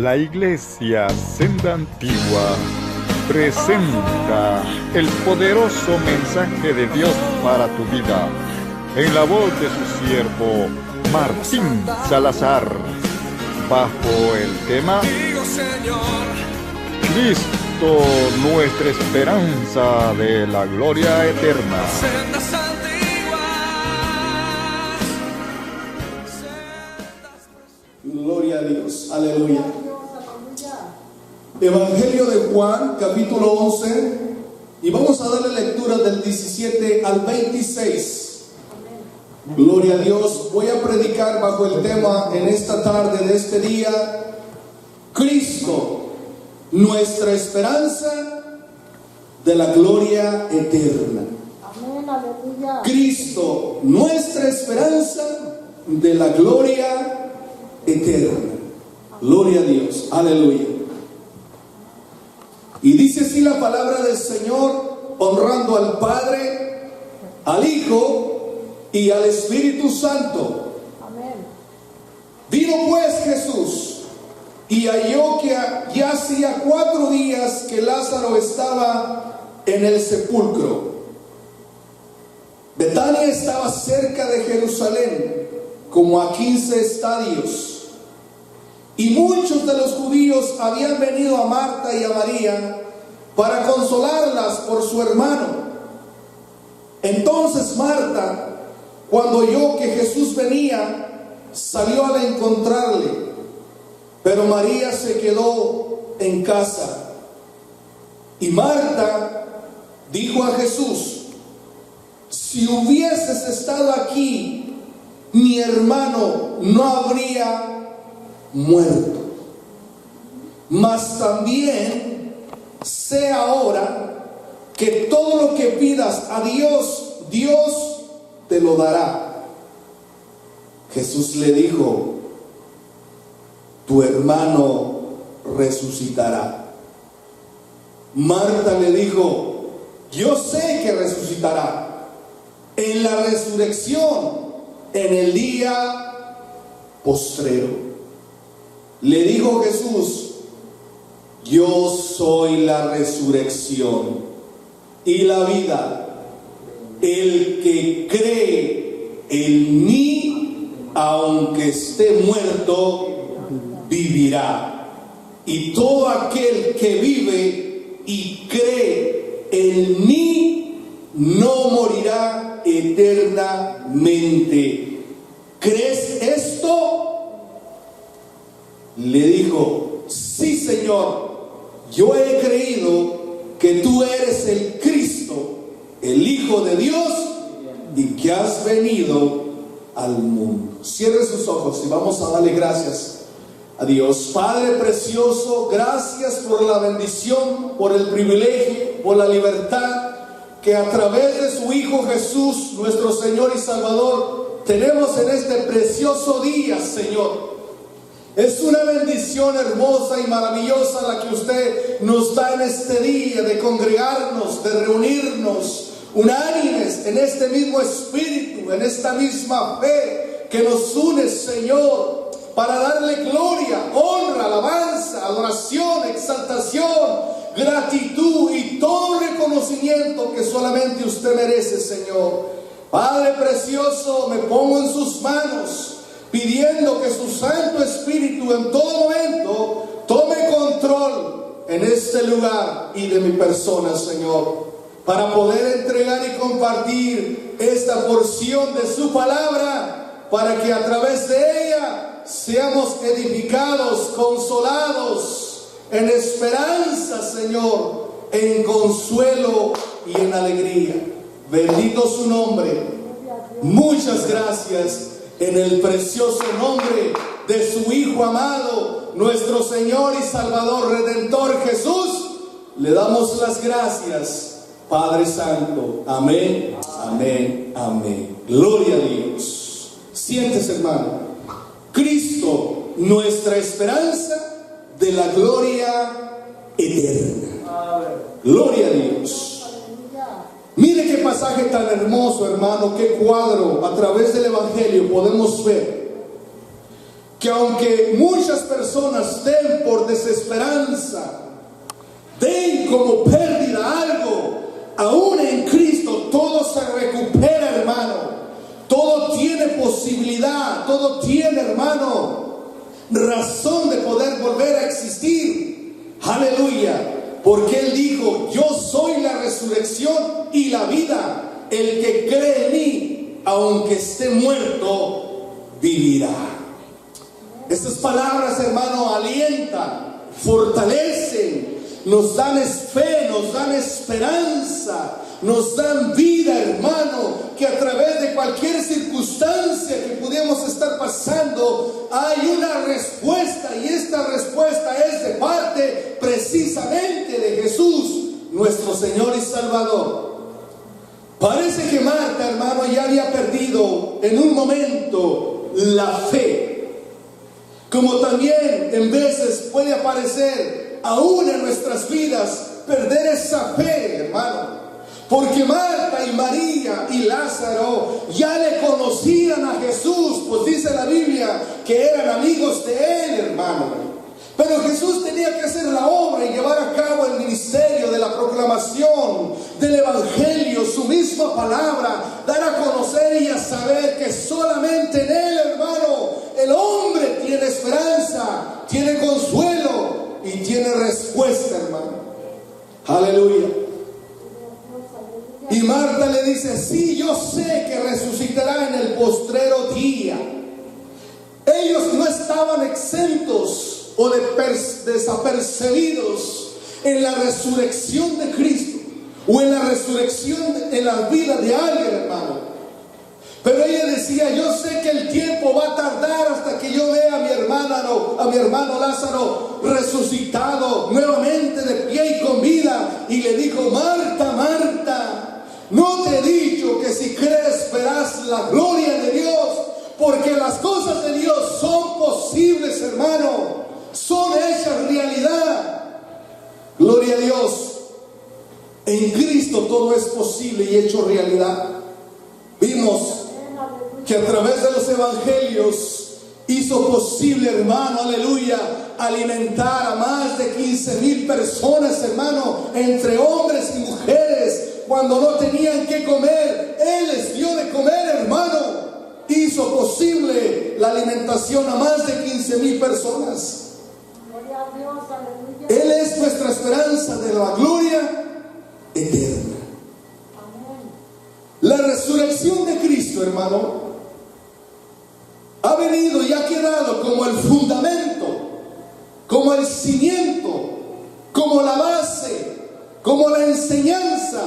La Iglesia Senda Antigua presenta el poderoso mensaje de Dios para tu vida, en la voz de su siervo Martín Salazar, bajo el tema Cristo, nuestra esperanza de la gloria eterna. Gloria a Dios, aleluya. Evangelio de Juan, capítulo 11, y vamos a darle lectura del 17 al 26. Gloria a Dios. Voy a predicar bajo el tema en esta tarde de este día: Cristo, nuestra esperanza de la gloria eterna. Amén, aleluya. Cristo, nuestra esperanza de la gloria eterna. Gloria a Dios, aleluya. Y dice así la palabra del Señor, honrando al Padre, al Hijo y al Espíritu Santo. Amén. Vino pues Jesús y halló que ya hacía 4 días que Lázaro estaba en el sepulcro. Betania estaba cerca de Jerusalén, como a 15 estadios. Y muchos de los judíos habían venido a Marta y a María para consolarlas por su hermano. Entonces Marta, cuando oyó que Jesús venía, salió a encontrarle, pero María se quedó en casa. Y Marta dijo a Jesús: si hubieses estado aquí, mi hermano no habría muerto. Mas también sé ahora que todo lo que pidas a Dios, Dios te lo dará. Jesús le dijo: tu hermano resucitará. Marta le dijo: yo sé que resucitará en la resurrección, en el día postrero. Le dijo Jesús: yo soy la resurrección y la vida. El que cree en mí, aunque esté muerto, vivirá. Y todo aquel que vive y cree en mí no morirá eternamente. ¿Crees esto? Le dijo: sí, Señor, yo he creído que tú eres el Cristo, el Hijo de Dios, y que has venido al mundo. Cierre sus ojos y vamos a darle gracias a Dios. Padre precioso, gracias por la bendición, por el privilegio, por la libertad que a través de su Hijo Jesús, nuestro Señor y Salvador, tenemos en este precioso día, Señor. Es una bendición hermosa y maravillosa la que usted nos da en este día, de congregarnos, de reunirnos unánimes en este mismo espíritu, en esta misma fe que nos une, Señor, para darle gloria, honra, alabanza, adoración, exaltación, gratitud y todo reconocimiento que solamente usted merece, Señor. Padre precioso, me pongo en sus manos, pidiendo que su Santo Espíritu en todo momento tome control en este lugar y de mi persona, Señor, para poder entregar y compartir esta porción de su palabra, para que a través de ella seamos edificados, consolados, en esperanza, Señor, en consuelo y en alegría. Bendito su nombre. Muchas gracias. En el precioso nombre de su Hijo amado, nuestro Señor y Salvador Redentor Jesús, le damos las gracias, Padre Santo. Amén, amén, amén. Gloria a Dios. Siéntese, hermano. Cristo, nuestra esperanza de la gloria eterna. Gloria a Dios. Mire qué pasaje tan hermoso, hermano, qué cuadro a través del Evangelio podemos ver que aunque muchas personas den por desesperanza, den como pérdida algo, aún en Cristo todo se recupera, hermano. Todo tiene posibilidad, todo tiene, hermano, razón de poder volver a existir. Aleluya. Porque Él dijo: yo soy la resurrección y la vida. El que cree en mí, aunque esté muerto, vivirá. Estas palabras, hermano, alientan, fortalecen, nos dan fe, nos dan esperanza, nos dan vida, hermano, que a través de cualquier circunstancia que pudiéramos estar pasando, hay una respuesta, y esta respuesta es de parte precisamente de Jesús, nuestro Señor y Salvador. Parece que Marta, hermano, ya había perdido en un momento la fe, como también en veces puede aparecer aún en nuestras vidas perder esa fe, hermano. Porque Marta y María y Lázaro ya le conocían a Jesús, pues dice la Biblia que eran amigos de Él, hermano. Pero Jesús tenía que hacer la obra y llevar a cabo el ministerio de la proclamación del Evangelio, su misma palabra, dar a conocer y a saber que solamente en Él, hermano, el hombre tiene esperanza, tiene consuelo y tiene respuesta, hermano. Aleluya. Y Marta le dice: sí, yo sé que resucitará en el postrero día. Ellos no estaban exentos o desapercibidos en la resurrección de Cristo o en la resurrección en la vida de alguien, hermano. Pero ella decía: yo sé que el tiempo va a tardar hasta que yo vea a mi hermano Lázaro resucitado nuevamente de pie y con vida. Y le dijo: Marta, Marta, no te he dicho que si crees verás la gloria de Dios, porque las cosas de Dios son posibles, hermano, son hechas realidad. Gloria a Dios. En Cristo todo es posible y hecho realidad. Vimos que a través de los evangelios hizo posible, hermano, aleluya, alimentar a más de 15,000 personas, hermano, entre hombres y mujeres. Cuando no tenían que comer, Él les dio de comer, hermano. Hizo posible la alimentación a más de 15,000 personas. Él es nuestra esperanza de la gloria eterna. La resurrección de Cristo, hermano, ha venido y ha quedado como el fundamento, como el cimiento, como la base, como la enseñanza,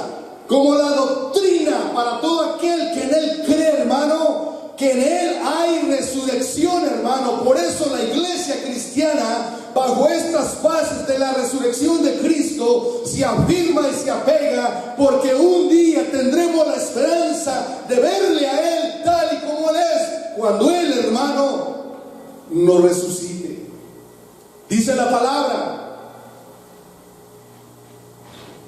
como la doctrina para todo aquel que en Él cree, hermano, que en Él hay resurrección, hermano. Por eso la iglesia cristiana, bajo estas bases de la resurrección de Cristo, se afirma y se apega, porque un día tendremos la esperanza de verle a Él tal y como Él es, cuando Él, hermano, nos resucite. Dice la palabra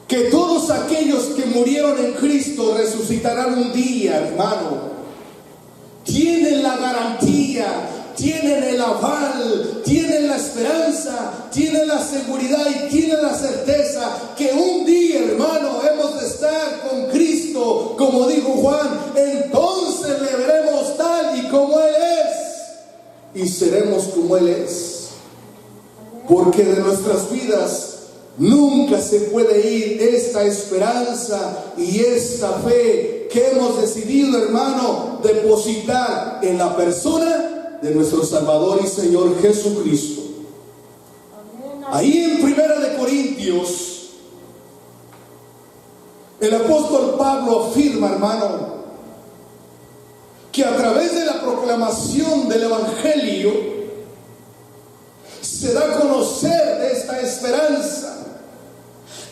que todos aquellos que murieron en Cristo resucitarán un día, hermano. Tienen la garantía, tienen el aval, tienen la esperanza, tienen la seguridad y tienen la certeza que un día, hermano, hemos de estar con Cristo, como dijo Juan. Entonces le veremos tal y como Él es, y seremos como Él es. Porque de nuestras vidas nunca se puede ir esta esperanza y esta fe que hemos decidido, hermano, depositar en la persona de nuestro Salvador y Señor Jesucristo. Ahí en 1 Corintios, el apóstol Pablo afirma, hermano, que a través de la proclamación del Evangelio se da a conocer de esta esperanza.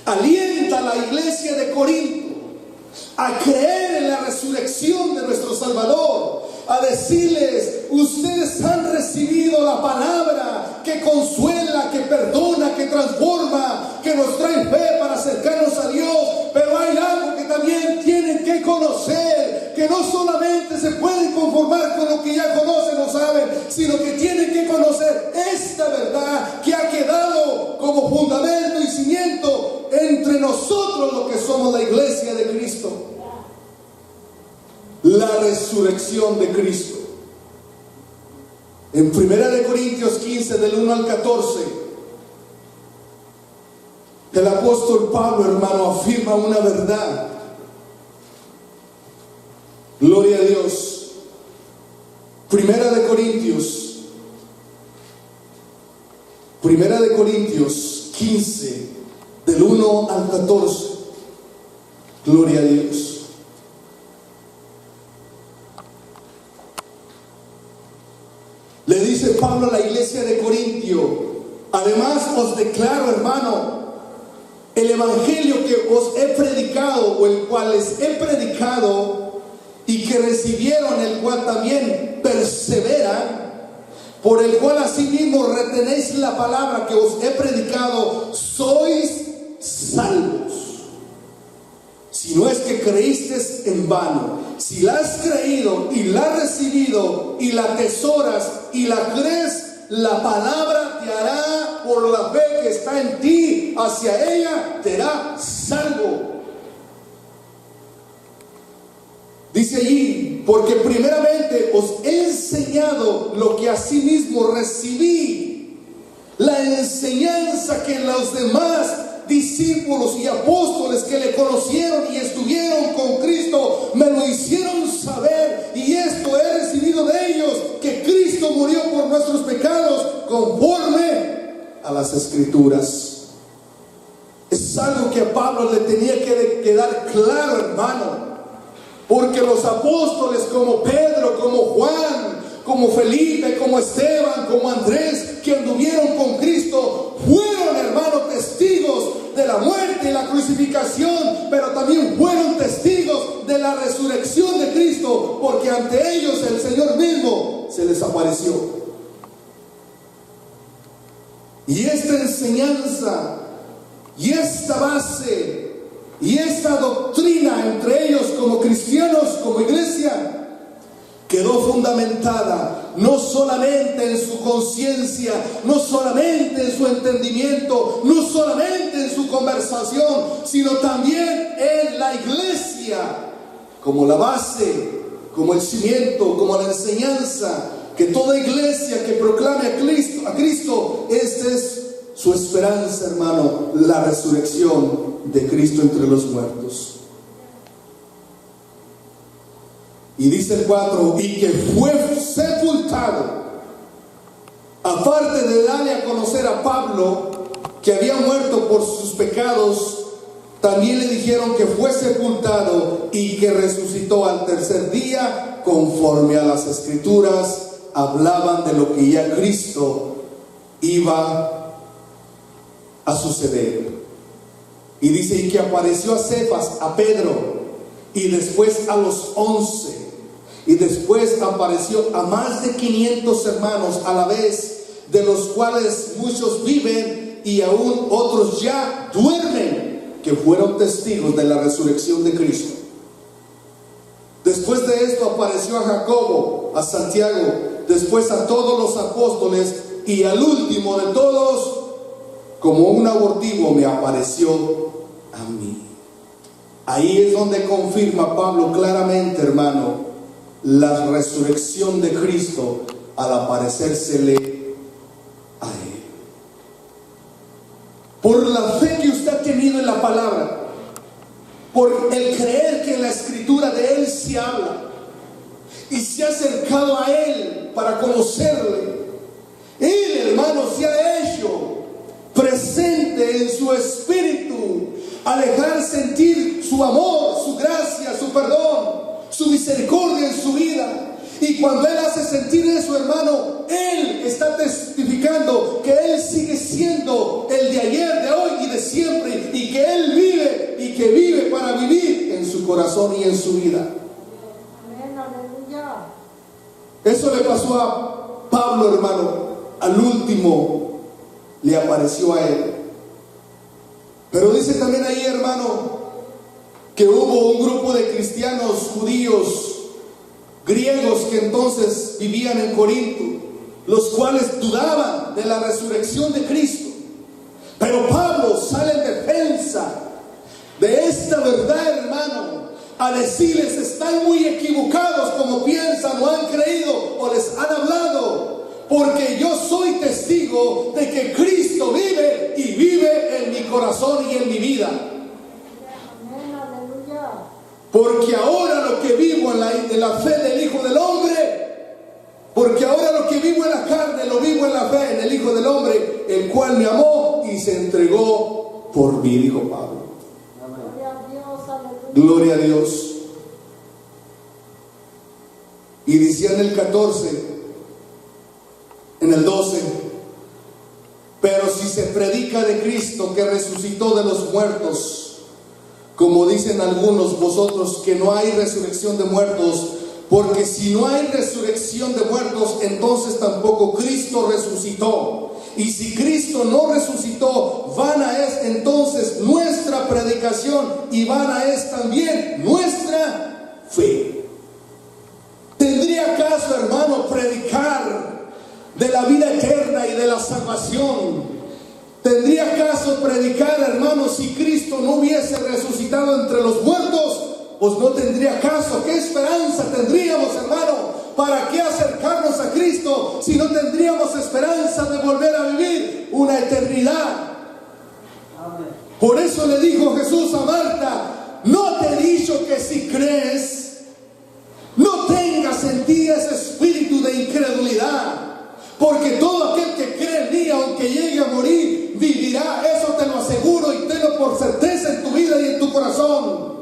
Alienta a la iglesia de Corinto a creer en la resurrección de nuestro Salvador, a decirles: ustedes han recibido la palabra que consuela, que perdona, que transforma, que nos trae fe para acercarnos a Dios. Pero hay algo que también tienen que conocer, que no solamente se pueden conformar con lo que ya conocen o saben, sino que tienen que conocer esta verdad que ha quedado como fundamento y cimiento entre nosotros, lo que somos la iglesia de Cristo. La resurrección de Cristo. En 1 Corintios 15, del 1 al 14, el apóstol Pablo, hermano, afirma una verdad. Gloria a Dios. 1 Corintios 15, del 1 al 14. Gloria a Dios. Le dice Pablo a la iglesia de Corintio: además os declaro, hermano, el evangelio que os he predicado, o el cual les he predicado, y que recibieron, el cual también perseveran, por el cual asimismo retenéis la palabra que os he predicado, sois salvos. Si no es que creísteis en vano. Si la has creído y la has recibido y la atesoras y la crees, la palabra te hará, por la fe que está en ti, hacia ella te hará salvo. Dice allí: porque primeramente os he enseñado lo que asimismo recibí, la enseñanza que los demás discípulos y apóstoles que le conocieron y estuvieron con Cristo me lo hicieron saber, y esto he recibido de ellos, que Cristo murió por nuestros pecados conforme a las Escrituras. Es algo que a Pablo le tenía que quedar claro, hermano, porque los apóstoles como Pedro, como Juan, como Felipe, como Esteban, como Andrés, que anduvieron con Cristo, fueron, hermano, testigos de la muerte y la crucificación, pero también fueron testigos de la resurrección de Cristo, porque ante ellos el Señor mismo se les apareció. Y esta enseñanza y esta base y esta doctrina entre ellos como cristianos, como iglesia, quedó fundamentada no solamente en su conciencia, no solamente en su entendimiento, no solamente en su conversación, sino también en la iglesia, como la base, como el cimiento, como la enseñanza, que toda iglesia que proclame a Cristo, esta es su esperanza, hermano, la resurrección de Cristo entre los muertos. Y dice el 4: y que fue sepultado. Aparte de darle a conocer a Pablo que había muerto por sus pecados, también le dijeron que fue sepultado y que resucitó al tercer día, conforme a las Escrituras hablaban de lo que ya Cristo iba a suceder. Y dice: y que apareció a Cefas, a Pedro, y después a los 11. Y después apareció a más de 500 hermanos a la vez, de los cuales muchos viven y aún otros ya duermen, que fueron testigos de la resurrección de Cristo. Después de esto apareció a Jacobo, a Santiago, después a todos los apóstoles, y al último de todos, como un abortivo, me apareció a mí. Ahí es donde confirma Pablo claramente, hermano, la resurrección de Cristo al aparecérsele a él. Por la fe que usted ha tenido en la palabra, por el creer que en la Escritura de él se habla, y se ha acercado a él para conocerle, él, hermano, se ha hecho presente en su espíritu, al dejar sentir su amor, su gracia, su perdón, su misericordia en su vida. Y cuando él hace sentir eso, hermano, él está testificando que él sigue siendo el de ayer, de hoy y de siempre, y que él vive y que vive para vivir en su corazón y en su vida. Amén, aleluya. Eso le pasó a Pablo, hermano. Al último le apareció a él. Pero dice también ahí, hermano, que hubo un grupo de cristianos judíos, griegos, que entonces vivían en Corinto, los cuales dudaban de la resurrección de Cristo. Pero Pablo sale en defensa de esta verdad, hermano, a decirles: están muy equivocados como piensan o han creído o les han hablado, porque yo soy testigo de que Cristo vive y vive en mi corazón y en mi vida. Amén, aleluya. Porque ahora lo que vivo en la fe del Hijo del Hombre, porque ahora lo que vivo en la carne, lo vivo en la fe en el Hijo del Hombre, el cual me amó y se entregó por mí, dijo Pablo. Gloria a Dios, aleluya. Gloria a Dios. Y decía en el 14, en el 12: pero si se predica de Cristo que resucitó de los muertos, como dicen algunos vosotros que no hay resurrección de muertos, porque si no hay resurrección de muertos, entonces tampoco Cristo resucitó. Y si Cristo no resucitó, vana es entonces nuestra predicación y vana es también nuestra fe. ¿Tendría acaso, hermano, predicar de la vida eterna y de la salvación? ¿Tendría acaso predicar, hermano, si Cristo no hubiese resucitado entre los muertos? Pues no tendría caso. ¿Qué esperanza tendríamos, hermano? ¿Para qué acercarnos a Cristo si no tendríamos esperanza de volver a vivir una eternidad? Amén. Por eso le dijo Jesús a Marta: no te he dicho que si crees, no tengas en ti ese espíritu de incredulidad, porque todo aquel que cree en mí, aunque llegue a morir, vivirá. Eso te lo aseguro y tenlo por certeza en tu vida y en tu corazón.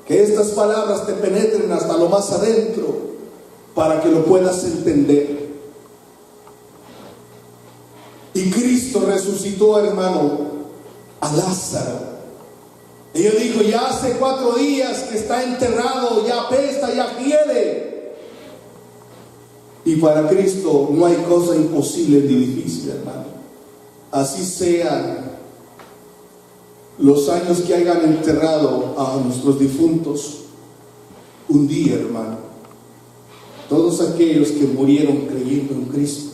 Que estas palabras te penetren hasta lo más adentro para que lo puedas entender. Y Cristo resucitó, hermano, a Lázaro. Ella dijo: ya hace 4 días que está enterrado, ya apesta, ya hiede. Y para Cristo no hay cosa imposible ni difícil, hermano. Así sean los años que hayan enterrado a nuestros difuntos, un día, hermano, todos aquellos que murieron creyendo en Cristo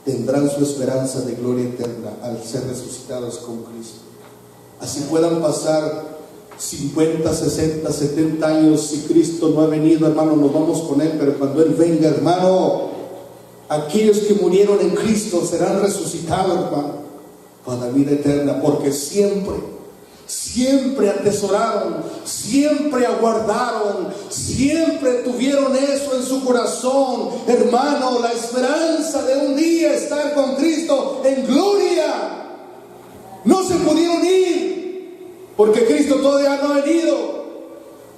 tendrán su esperanza de gloria eterna al ser resucitados con Cristo. Así puedan pasar 50, 60, 70 años, si Cristo no ha venido, hermano, nos vamos con Él, pero cuando Él venga, hermano, aquellos que murieron en Cristo serán resucitados, hermano, para la vida eterna, porque siempre atesoraron, siempre aguardaron, siempre tuvieron eso en su corazón, hermano, la esperanza de un día estar con Cristo en gloria. No se pudieron ir porque Cristo todavía no ha venido,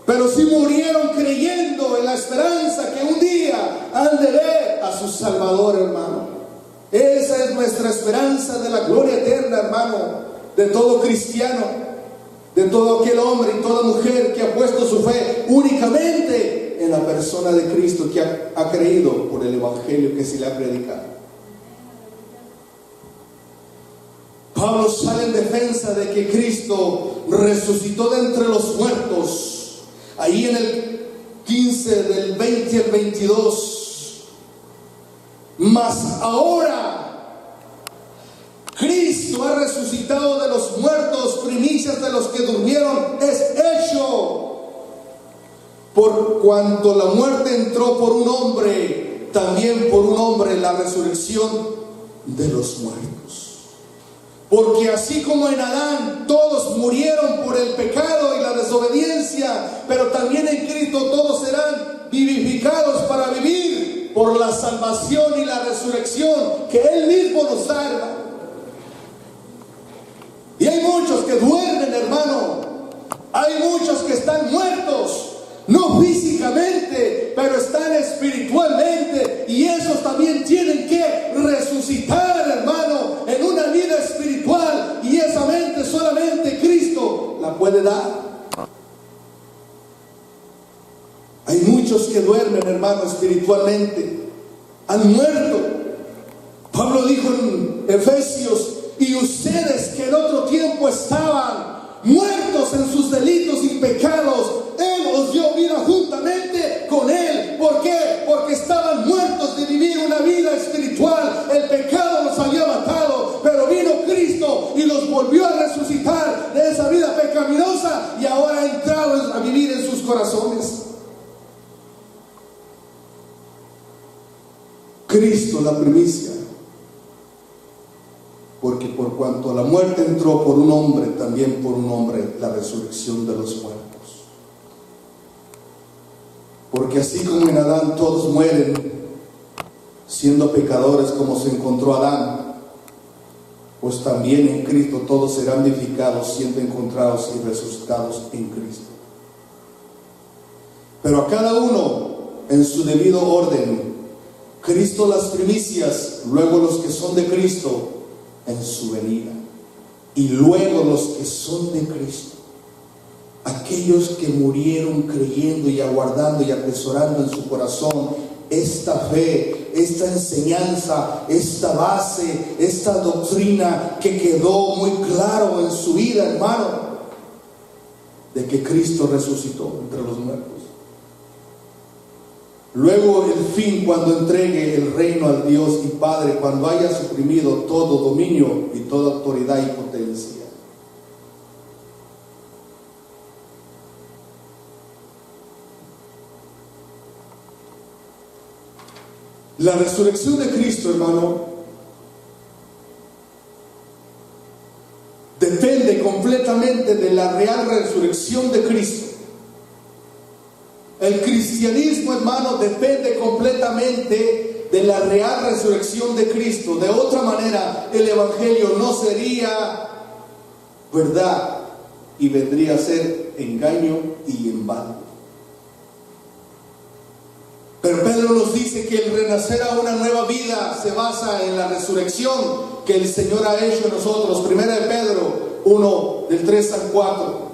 pero sí murieron creyendo en la esperanza que un día han de ver a su Salvador, hermano. Esa es nuestra esperanza de la gloria eterna, hermano, de todo cristiano, de todo aquel hombre y toda mujer que ha puesto su fe únicamente en la persona de Cristo, que ha creído por el evangelio que se le ha predicado. Pablo sale en defensa de que Cristo resucitó de entre los muertos. Ahí en el 15 del 20 al 22. Mas ahora Cristo ha resucitado de los muertos, primicias de los que durmieron es hecho. Por cuanto la muerte entró por un hombre, también por un hombre la resurrección de los muertos. Porque así como en Adán todos murieron por el pecado y la desobediencia, pero también en Cristo todos serán vivificados para vivir por la salvación y la resurrección que Él mismo nos da. Y hay muchos que duermen, hermano. Hay muchos que están muertos, no físicamente, pero están espiritualmente. Y esos también tienen que resucitar, hermano, en una vida espiritual. Y esa mente solamente Cristo la puede dar. Hay muchos que duermen, hermano, espiritualmente. Han muerto. Pablo dijo en Efesios: y ustedes que en otro tiempo estaban muertos en sus delitos y pecados, Él os dio vida juntamente con Él. ¿Por qué? Porque estaban muertos de vivir una vida espiritual corazones. Cristo la primicia, porque por cuanto la muerte entró por un hombre, también por un hombre la resurrección de los muertos. Porque así como en Adán todos mueren siendo pecadores como se encontró Adán, pues también en Cristo todos serán vivificados siendo encontrados y resucitados en Cristo. Pero a cada uno en su debido orden. Cristo las primicias, luego los que son de Cristo en su venida, y luego los que son de Cristo, aquellos que murieron creyendo y aguardando y atesorando en su corazón esta fe, esta enseñanza, esta base, esta doctrina que quedó muy claro en su vida, hermano, de que Cristo resucitó entre los muertos. Luego el fin, cuando entregue el reino al Dios y Padre, cuando haya suprimido todo dominio y toda autoridad y potencia. La resurrección de Cristo, hermano, depende completamente de la real resurrección de Cristo. El cristianismo, hermano, depende completamente de la real resurrección de Cristo. De otra manera, el evangelio no sería verdad y vendría a ser engaño y en vano. Pero Pedro nos dice que el renacer a una nueva vida se basa en la resurrección que el Señor ha hecho en nosotros. Primera de Pedro 1, del 3 al 4.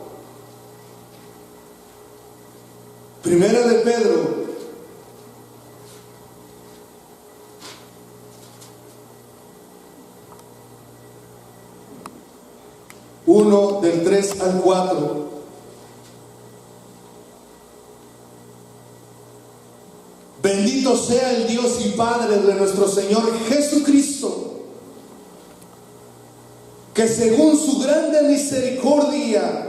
Primera de Pedro 1, del 3 al 4. Bendito sea el Dios y Padre de nuestro Señor Jesucristo, que según su grande misericordia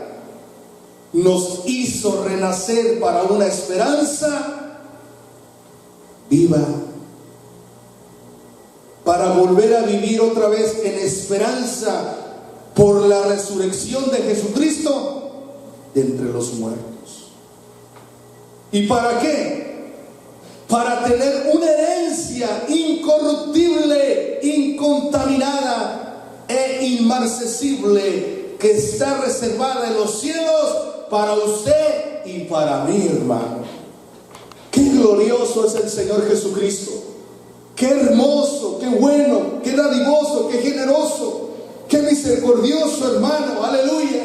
nos hizo renacer para una esperanza viva, para volver a vivir otra vez en esperanza por la resurrección de Jesucristo de entre los muertos. ¿Y para qué? Para tener una herencia incorruptible, incontaminada e inmarcesible, que está reservada en los cielos para usted y para mí, hermano. Qué glorioso es el Señor Jesucristo. Qué hermoso, qué bueno, qué dadivoso, qué generoso, qué misericordioso, hermano. Aleluya.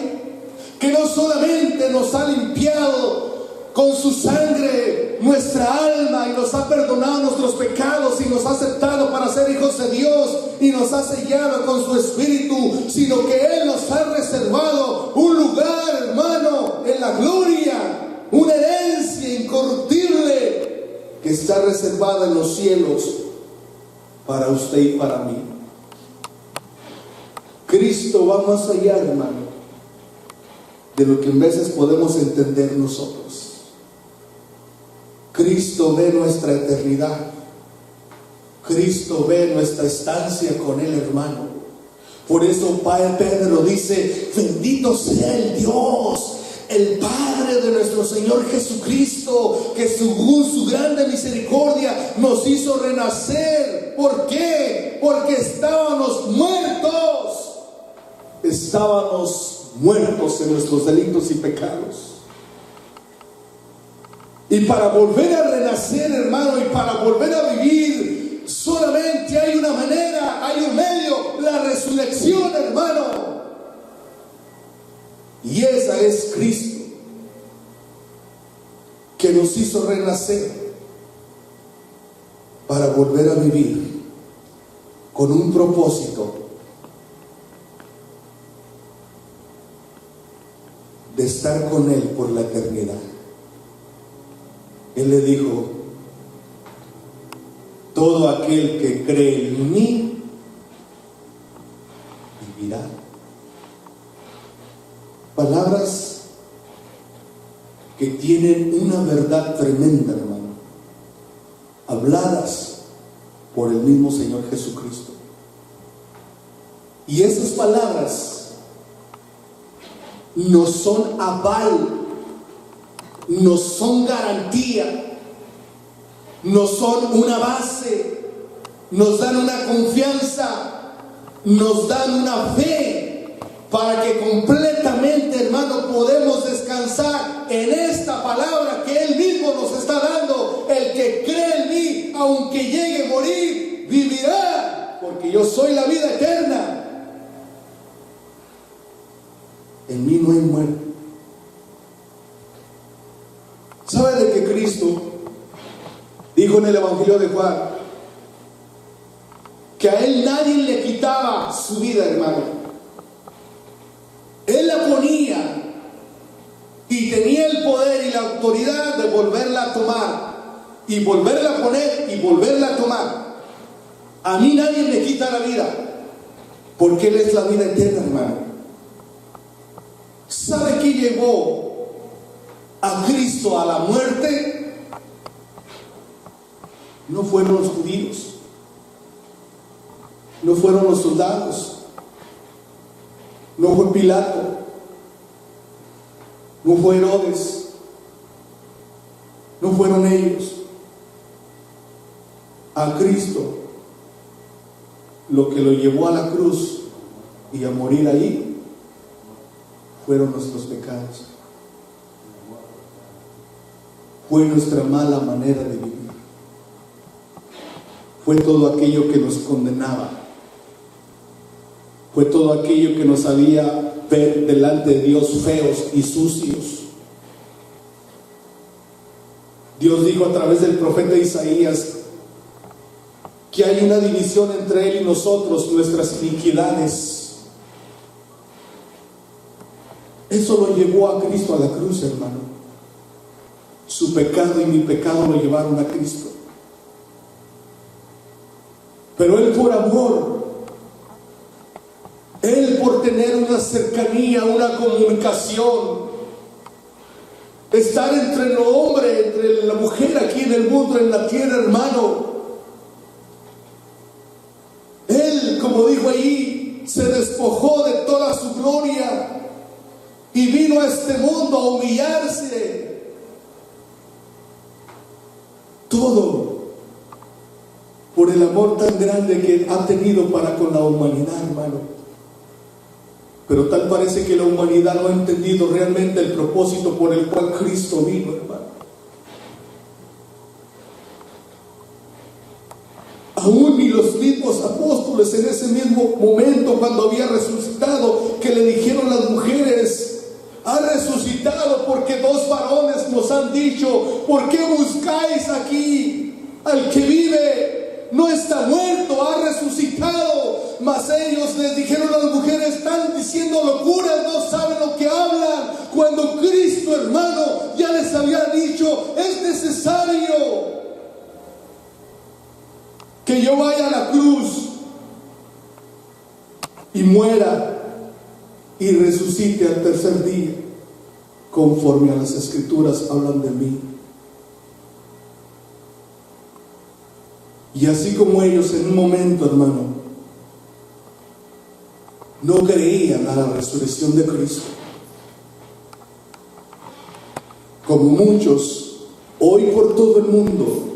Que no solamente nos ha limpiado con su sangre nuestra alma y nos ha perdonado nuestros pecados y nos ha aceptado para ser hijos de Dios y nos ha sellado con su Espíritu, sino que Él nos ha reservado un lugar, hermano, en la gloria, una herencia incorruptible que está reservada en los cielos para usted y para mí. Cristo va más allá, hermano, de lo que en veces podemos entender nosotros. Cristo ve nuestra eternidad. Cristo ve nuestra estancia con Él, hermano. Por eso Pedro dice: bendito sea el Dios, el Padre de nuestro Señor Jesucristo, que según su grande misericordia nos hizo renacer. ¿Por qué? Porque estábamos muertos. Estábamos muertos en nuestros delitos y pecados. Y para volver a renacer, hermano, y para volver a vivir, solamente hay una manera, hay un medio: la resurrección, hermano. Y esa es Cristo, que nos hizo renacer para volver a vivir con un propósito de estar con Él por la eternidad. Él le dijo: todo aquel que cree en mí vivirá. Palabras que tienen tienen una verdad tremenda, hermano, habladas por el mismo Señor Jesucristo. Y esas palabras no son aval, no son garantía, no son una base, nos dan una confianza, nos dan una fe para que completamente, hermano, podemos descansar en esta palabra que Él mismo nos está dando. El que cree en mí, aunque llegue a morir, vivirá, porque yo soy la vida eterna. En mí no hay muerte. ¿Sabe de que Cristo dijo en el Evangelio de Juan que a Él nadie le quitaba su vida, hermano? Él la ponía y tenía el poder y la autoridad de volverla a tomar y volverla a poner y volverla a tomar. A mí nadie me quita la vida, porque Él es la vida eterna, hermano. ¿Sabe qué llevó a Cristo a la muerte? No fueron los judíos, no fueron los soldados, no fue Pilato, no fue Herodes, no fueron ellos. A Cristo lo que lo llevó a la cruz y a morir ahí fueron nuestros pecados, fue nuestra mala manera de vivir, fue todo aquello que nos condenaba, fue todo aquello que nos haría ver delante de Dios feos y sucios. Dios dijo a través del profeta Isaías que hay una división entre Él y nosotros, nuestras iniquidades. Eso lo llevó a Cristo a la cruz, hermano. Su pecado y mi pecado lo llevaron a Cristo. Pero Él por amor, Él por tener una cercanía, una comunicación, estar entre el hombre, entre la mujer aquí en el mundo, en la tierra, hermano. Él, como dijo ahí, se despojó de toda su gloria y vino a este mundo a humillarse. Todo por el amor tan grande que ha tenido para con la humanidad, hermano. Pero tal parece que la humanidad no ha entendido realmente el propósito por el cual Cristo vino, hermano. Aún ni los mismos apóstoles en ese mismo momento, cuando había resucitado, que le dijeron las mujeres: ha resucitado, porque dos varones nos han dicho, ¿por qué buscáis aquí al que vive? No está muerto, ha resucitado. Mas ellos les dijeron a las mujeres: están diciendo locuras, no saben lo que hablan. Cuando Cristo, hermano, ya les había dicho: es necesario que yo vaya a la cruz y muera y resucite al tercer día, conforme a las Escrituras hablan de mí. Y así como ellos en un momento, hermano, no creían a la resurrección de Cristo, como muchos hoy por todo el mundo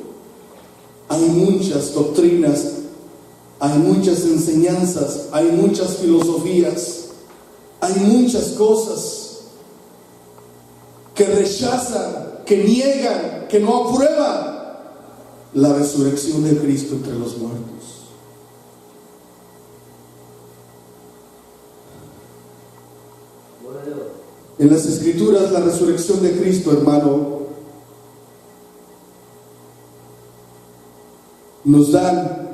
hay muchas doctrinas, hay muchas enseñanzas, hay muchas filosofías, hay muchas cosas que rechazan, que niegan, que no aprueban la resurrección de Cristo entre los muertos. En las Escrituras, la resurrección de Cristo, hermano, nos dan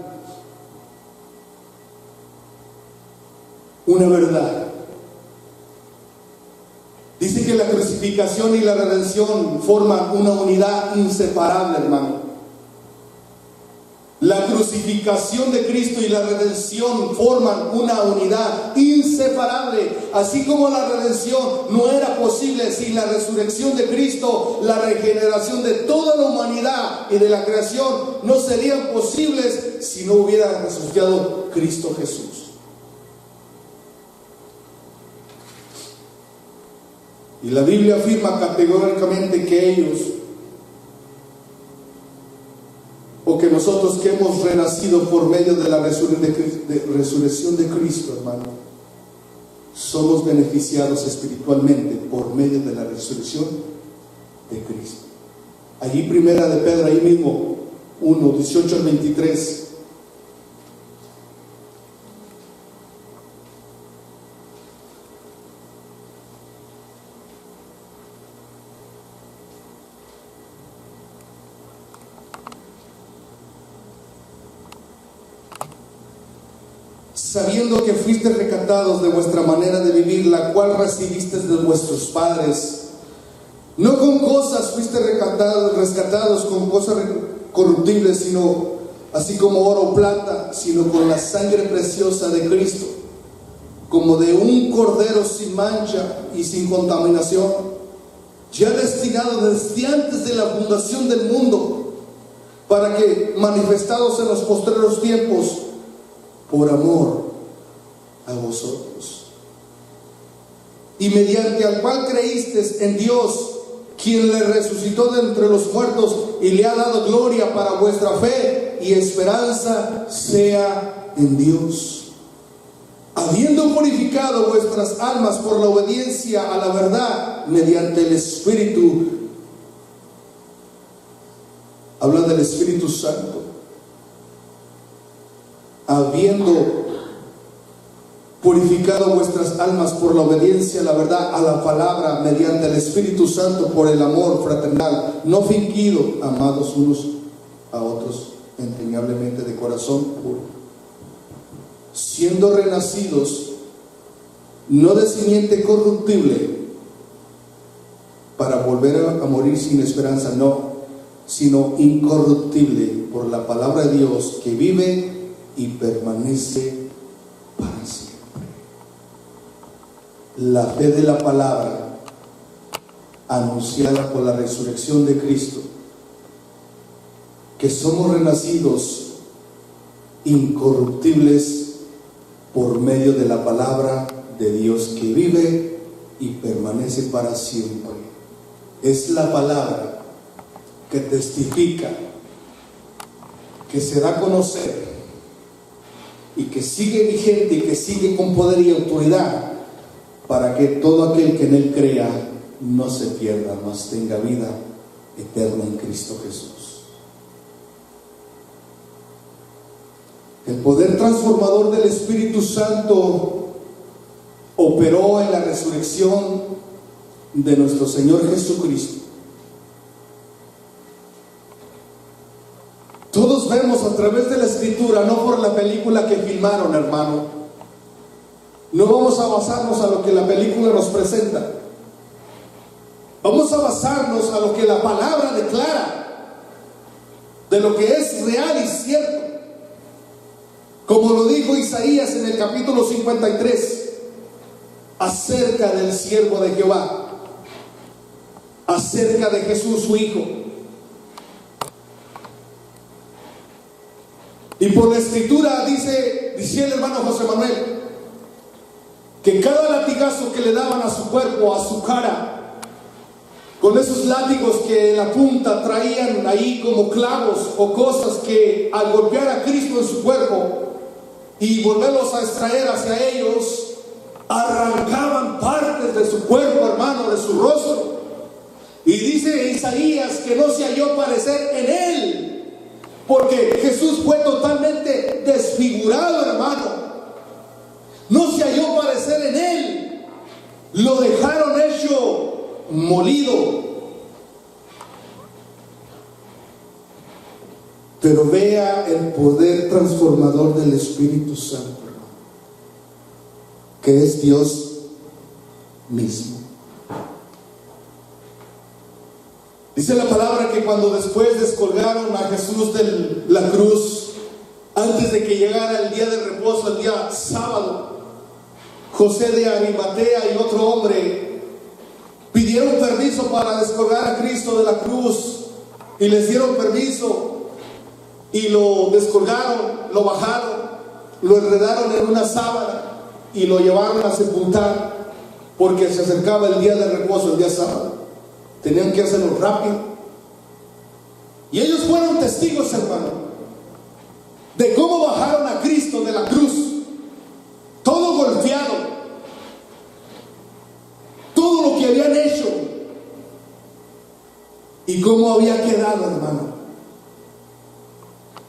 una verdad. Dice que la crucificación y la redención forman una unidad inseparable, hermano. La crucificación de Cristo y la redención forman una unidad inseparable. Así como la redención no era posible sin la resurrección de Cristo, la regeneración de toda la humanidad y de la creación no serían posibles si no hubiera resucitado Cristo Jesús. Y la Biblia afirma categóricamente que ellos, o que nosotros que hemos renacido por medio de la resurrección de Cristo, hermano, somos beneficiados espiritualmente por medio de la resurrección de Cristo. Allí primera de Pedro, ahí mismo, 1, 18 al 23. Sabiendo que fuiste rescatados de vuestra manera de vivir, la cual recibisteis de vuestros padres, no con cosas fuiste rescatados con cosas corruptibles, sino así como oro o plata, sino con la sangre preciosa de Cristo, como de un cordero sin mancha y sin contaminación, ya destinado desde antes de la fundación del mundo, para que, manifestados en los postreros tiempos, por amor a vosotros, y mediante al cual creísteis en Dios, quien le resucitó de entre los muertos y le ha dado gloria, para vuestra fe y esperanza sea en Dios, habiendo purificado vuestras almas por la obediencia a la verdad mediante el Espíritu. Habla del Espíritu Santo. Habiendo purificado vuestras almas por la obediencia a la verdad, a la palabra, mediante el Espíritu Santo, por el amor fraternal, no fingido, amados unos a otros entrañablemente de corazón puro, siendo renacidos, no de simiente corruptible, para volver a morir sin esperanza, no, sino incorruptible, por la palabra de Dios, que vive y permanece para siempre. La fe de la palabra anunciada por la resurrección de Cristo, que somos renacidos incorruptibles por medio de la palabra de Dios que vive y permanece para siempre. Es la palabra que testifica, que se da a conocer y que sigue vigente y que sigue con poder y autoridad, para que todo aquel que en él crea no se pierda, mas tenga vida eterna en Cristo Jesús. El poder transformador del Espíritu Santo operó en la resurrección de nuestro Señor Jesucristo. Todos vemos a través de la Escritura, no por la película que filmaron, hermano. No vamos a basarnos a lo que la película nos presenta. Vamos a basarnos a lo que la palabra declara, de lo que es real y cierto. Como lo dijo Isaías en el capítulo 53, acerca del siervo de Jehová, acerca de Jesús su Hijo. Y por la Escritura decía el hermano José Manuel, que cada latigazo que le daban a su cuerpo, a su cara, con esos látigos que en la punta traían ahí como clavos o cosas que al golpear a Cristo en su cuerpo y volverlos a extraer hacia ellos, arrancaban partes de su cuerpo, hermano, de su rostro. Y dice Isaías que no se halló parecer en él, porque Jesús fue totalmente desfigurado, hermano. No se halló parecer en él. Lo dejaron hecho molido. Pero vea el poder transformador del Espíritu Santo, que es Dios mismo. Dice la palabra que cuando después descolgaron a Jesús de la cruz, Antes de que llegara el día de reposo, el día sábado, José de Arimatea y otro hombre pidieron permiso para descolgar a Cristo de la cruz, y les dieron permiso y lo descolgaron, lo bajaron, lo enredaron en una sábana y lo llevaron a sepultar, porque se acercaba el día de reposo, el día sábado. Tenían que hacerlo rápido. Y ellos fueron testigos, hermano, de cómo bajaron a Cristo de la cruz, todo golpeado, todo lo que habían hecho, y cómo había quedado, hermano.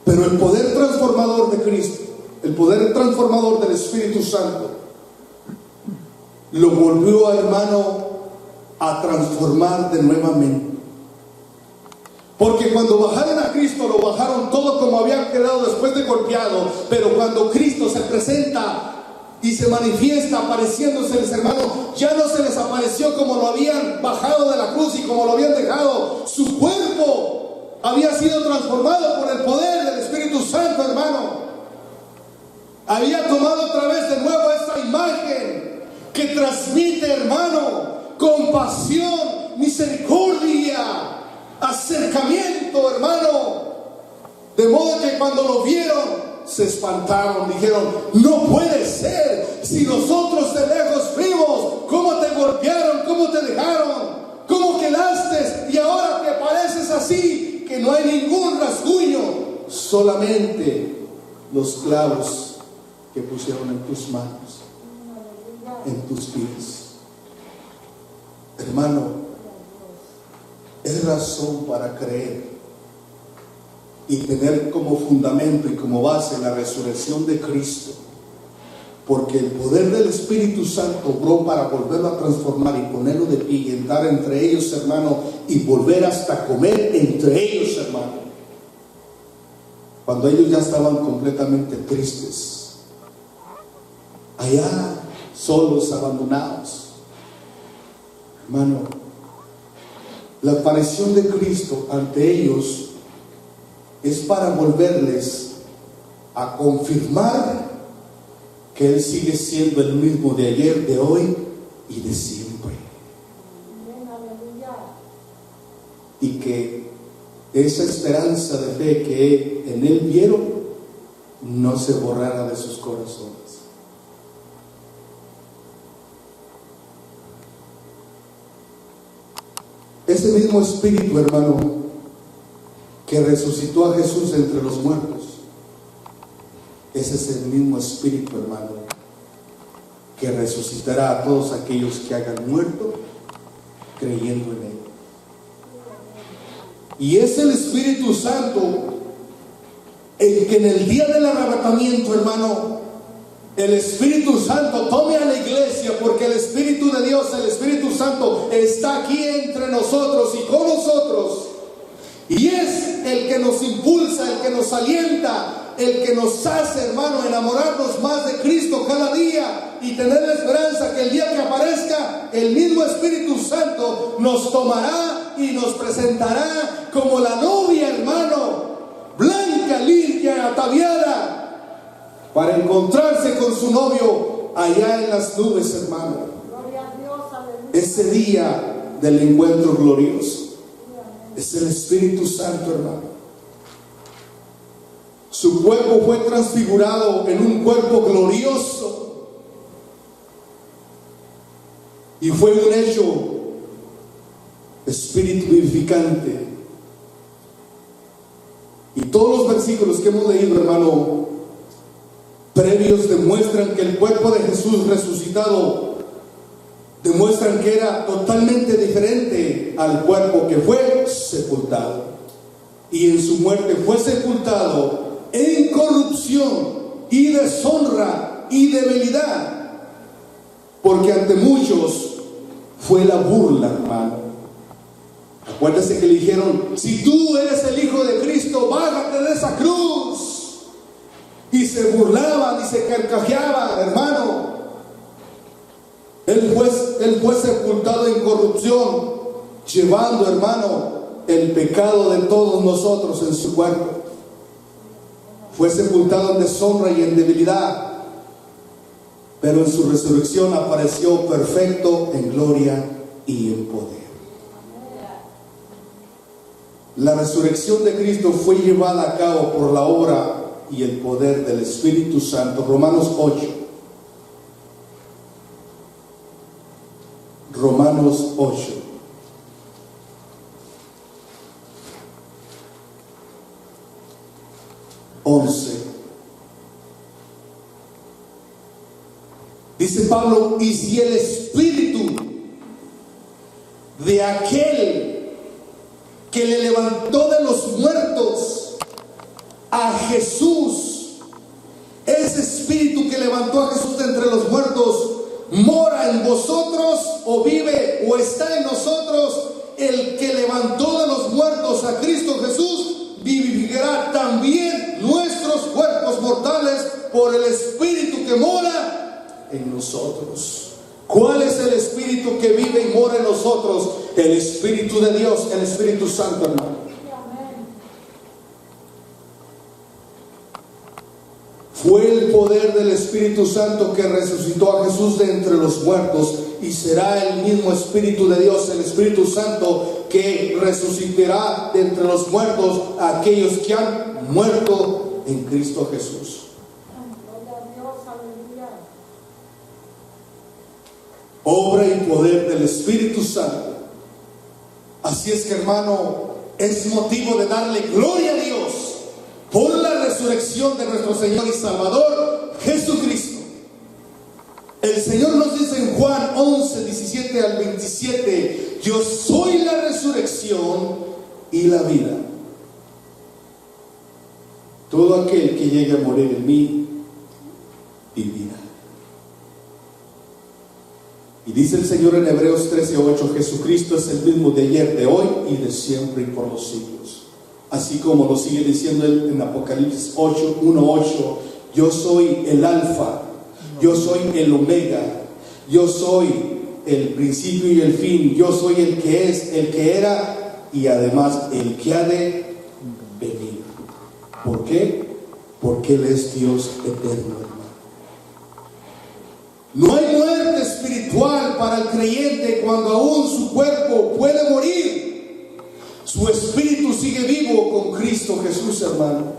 Pero el poder transformador de Cristo, el poder transformador del Espíritu Santo, lo volvió, hermano, a transformar de nuevamente. Porque cuando bajaron a Cristo, lo bajaron todo como había quedado después de golpeado. Pero cuando Cristo se presenta y se manifiesta apareciéndoseles, hermano, ya no se les apareció como lo habían bajado de la cruz y como lo habían dejado. Su cuerpo había sido transformado por el poder del Espíritu Santo, hermano. Había tomado otra vez de nuevo esta imagen que transmite, hermano, compasión, misericordia, acercamiento, hermano. De modo que cuando lo vieron, se espantaron, dijeron: no puede ser, si nosotros de lejos vimos cómo te golpearon, cómo te dejaron, cómo quedaste, y ahora te apareces así, que no hay ningún rasguño, solamente los clavos que pusieron en tus manos, en tus pies. Hermano, es razón para creer y tener como fundamento y como base la resurrección de Cristo, porque el poder del Espíritu Santo obró para volverlo a transformar y ponerlo de pie y entrar entre ellos, hermano, y volver hasta comer entre ellos, hermano, cuando ellos ya estaban completamente tristes, allá solos, abandonados. Hermano, la aparición de Cristo ante ellos es para volverles a confirmar que Él sigue siendo el mismo de ayer, de hoy y de siempre. Y que esa esperanza de fe que en Él vieron no se borrara de sus corazones. Ese mismo Espíritu, hermano, que resucitó a Jesús entre los muertos, ese es el mismo Espíritu, hermano, que resucitará a todos aquellos que hayan muerto creyendo en Él. Y es el Espíritu Santo el que en el día del arrebatamiento, hermano, el Espíritu Santo tome a la iglesia, porque el Espíritu de Dios, el Espíritu Santo, está aquí entre nosotros y con nosotros, y es el que nos impulsa, el que nos alienta, el que nos hace, hermano, enamorarnos más de Cristo cada día y tener la esperanza que el día que aparezca, el mismo Espíritu Santo nos tomará y nos presentará como la novia, hermano, blanca, limpia, ataviada, para encontrarse con su novio allá en las nubes, hermano. Gloria a Dios, aleluya. Ese día del encuentro glorioso es el Espíritu Santo, hermano. Su cuerpo fue transfigurado en un cuerpo glorioso y fue un hecho espíritu vivificante. Y todos los versículos que hemos leído, hermano, previos, demuestran que el cuerpo de Jesús resucitado demuestran que era totalmente diferente al cuerpo que fue sepultado, y en su muerte fue sepultado en corrupción y deshonra y debilidad, porque ante muchos fue la burla, hermano. Acuérdese que le dijeron: si tú eres el Hijo de Cristo, bájate de esa cruz. Y se burlaban y se carcajeaban, hermano. Él fue sepultado en corrupción, llevando, hermano, el pecado de todos nosotros en su cuerpo. fue sepultado en deshonra y en debilidad, pero en su resurrección apareció perfecto en gloria y en poder. La resurrección de Cristo fue llevada a cabo por la obra y el poder del Espíritu Santo. Romanos 8. Romanos 8. Dice Pablo: y si el Espíritu de aquel que le levantó de los muertos a Jesús, ese Espíritu que levantó a Jesús de entre los muertos, mora en vosotros, o vive o está en nosotros, el que levantó de los muertos a Cristo Jesús vivificará también nuestros cuerpos mortales por el Espíritu que mora en nosotros. ¿Cuál es el Espíritu que vive y mora en nosotros? El Espíritu de Dios, el Espíritu Santo, hermano. Fue el poder del Espíritu Santo que resucitó a Jesús de entre los muertos, y será el mismo Espíritu de Dios, el Espíritu Santo, que resucitará de entre los muertos a aquellos que han muerto en Cristo Jesús. Obra y poder del Espíritu Santo. Así es que, hermano, es motivo de darle gloria a Dios por la resurrección de nuestro Señor y Salvador Jesucristo. El Señor nos dice en Juan 11, 17 al 27: yo soy la resurrección y la vida. Todo aquel que llegue a morir en mí vivirá. Y dice el Señor en Hebreos 13:8: Jesucristo es el mismo de ayer, de hoy y de siempre y por los siglos. Así como lo sigue diciendo él en Apocalipsis 1:8: yo soy el Alfa, yo soy el Omega, yo soy el principio y el fin, yo soy el que es, el que era y además el que ha de venir. ¿Por qué? Porque Él es Dios eterno, hermano. No hay muerte espiritual para el creyente cuando aún su cuerpo puede morir. Su espíritu sigue vivo con Cristo Jesús, hermano.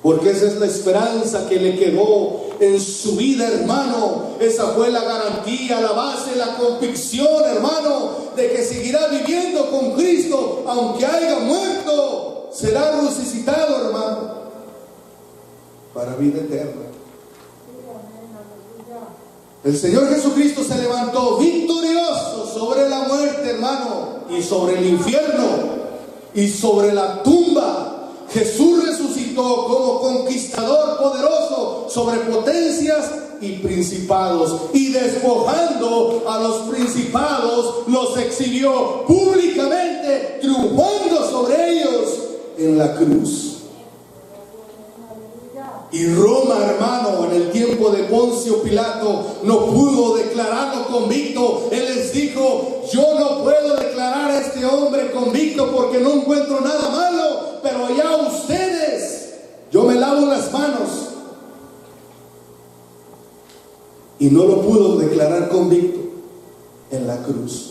Porque esa es la esperanza que le quedó en su vida, hermano. Esa fue la garantía, la base, la convicción, hermano, de que seguirá viviendo con Cristo, aunque haya muerto. Será resucitado, hermano, para vida eterna. El Señor Jesucristo se levantó victorioso sobre la muerte, hermano, y sobre el infierno, y sobre la tumba. Jesús resucitó como conquistador poderoso sobre potencias y principados, y despojando a los principados, los exhibió públicamente, triunfando sobre ellos en la cruz. Y Roma, hermano, en el tiempo de Poncio Pilato, no pudo declararlo convicto. Él les dijo: yo no puedo declarar a este hombre convicto porque no encuentro nada malo, pero ya ustedes, yo me lavo las manos. Y no lo pudo declarar convicto en la cruz.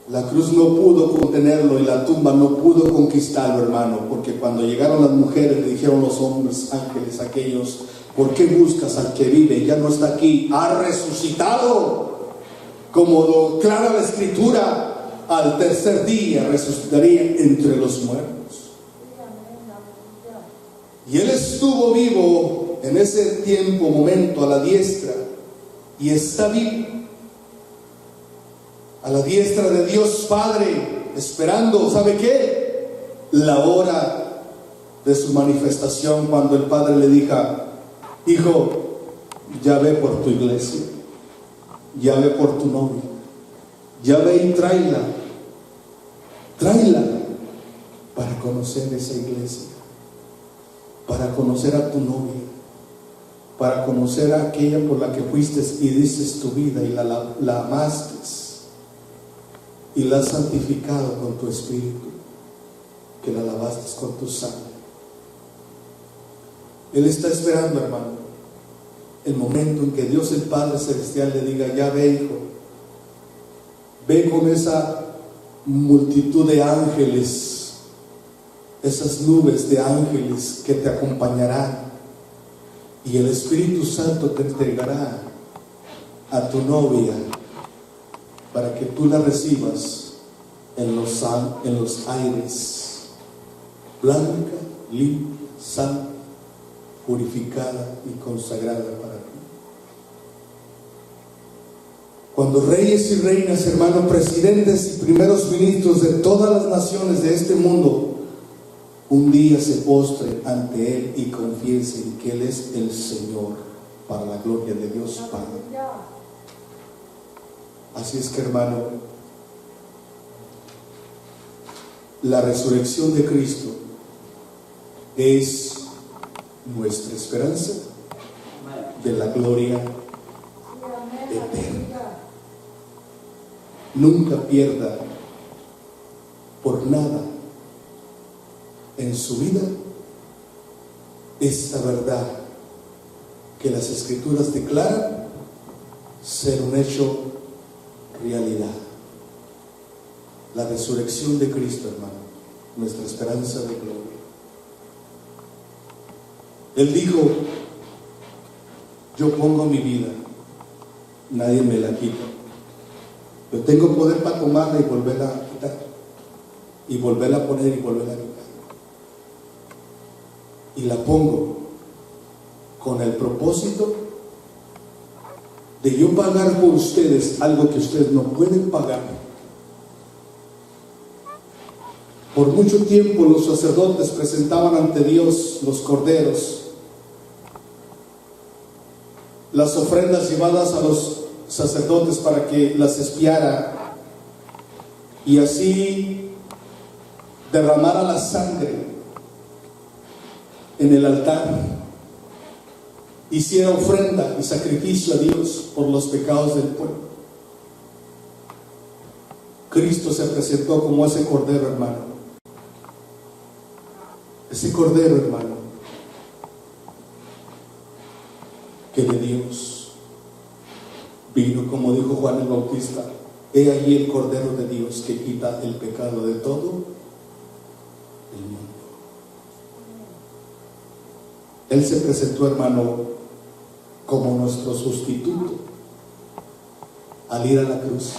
La cruz no pudo contenerlo y la tumba no pudo conquistarlo, hermano, porque cuando llegaron las mujeres le dijeron los hombres, ángeles aquellos: ¿por qué buscas al que vive? Ya no está aquí, ha resucitado. Como lo declara la Escritura, al tercer día resucitaría entre los muertos. Y Él estuvo vivo en ese tiempo, momento, a la diestra, y está vivo a la diestra de Dios Padre, esperando, ¿sabe qué? La hora de su manifestación, cuando el Padre le diga: hijo, ya ve por tu iglesia, ya ve por tu novia, ya ve y tráela para conocer esa iglesia, para conocer a tu novia, para conocer a aquella por la que fuiste y dices tu vida y la amaste y la has santificado con tu espíritu, que la lavaste con tu sangre. Él está esperando, hermano, el momento en que Dios el Padre Celestial le diga: ya ve, hijo, ve con esa multitud de ángeles, esas nubes de ángeles que te acompañarán, y el Espíritu Santo te entregará a tu novia para que tú la recibas en los aires, blanca, limpia, santa, purificada y consagrada para ti. Cuando reyes y reinas, hermanos, presidentes y primeros ministros de todas las naciones de este mundo un día se postren ante Él y confiesen que Él es el Señor, para la gloria de Dios Padre. Así es que, hermano, la resurrección de Cristo es nuestra esperanza de la gloria eterna. Nunca pierda por nada en su vida esta verdad que las Escrituras declaran ser un hecho realidad. La resurrección de Cristo, hermano, nuestra esperanza de gloria. Él dijo: yo pongo mi vida, nadie me la quita. Yo tengo poder para tomarla y volverla a quitar, y volverla a poner y volverla a quitar. Y la pongo con el propósito de yo pagar por ustedes algo que ustedes no pueden pagar. Por mucho tiempo los sacerdotes presentaban ante Dios los corderos, las ofrendas llevadas a los sacerdotes para que las expiara y así derramara la sangre en el altar, hiciera ofrenda y sacrificio a Dios por los pecados del pueblo. Cristo se presentó como ese cordero, hermano. Ese cordero, hermano, que de Dios vino, como dijo Juan el Bautista: he allí el cordero de Dios que quita el pecado de todo el mundo. Él se presentó, hermano, como nuestro sustituto al ir a la cruz,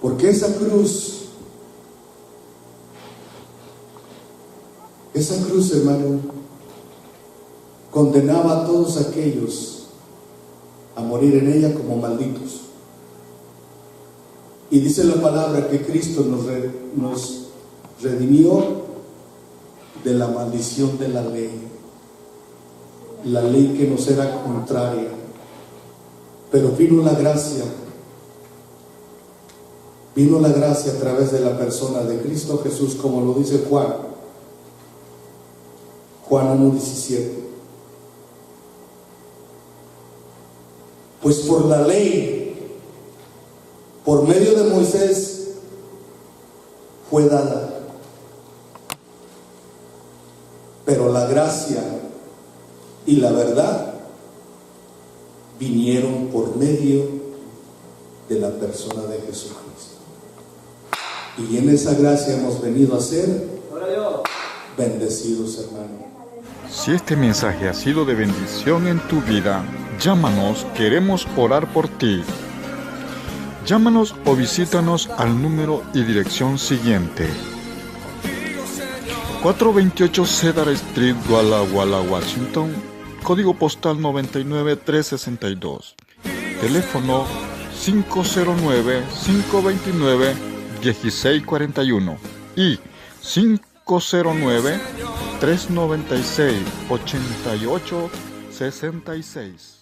porque esa cruz, hermano, condenaba a todos aquellos a morir en ella como malditos. Y dice la palabra que Cristo nos redimió de la maldición de la ley que nos era contraria. Pero vino la gracia a través de la persona de Cristo Jesús, como lo dice Juan 1:17. Pues por la ley, por medio de Moisés, fue dada, pero la gracia y la verdad vinieron por medio de la persona de Jesucristo. Y en esa gracia hemos venido a ser bendecidos, hermano. Si este mensaje ha sido de bendición en tu vida, llámanos, queremos orar por ti. Llámanos o visítanos al número y dirección siguiente: 428 Cedar Street, Walla Walla, Washington, código postal 99362. Teléfono 509-529-1641 y 509-396-8866.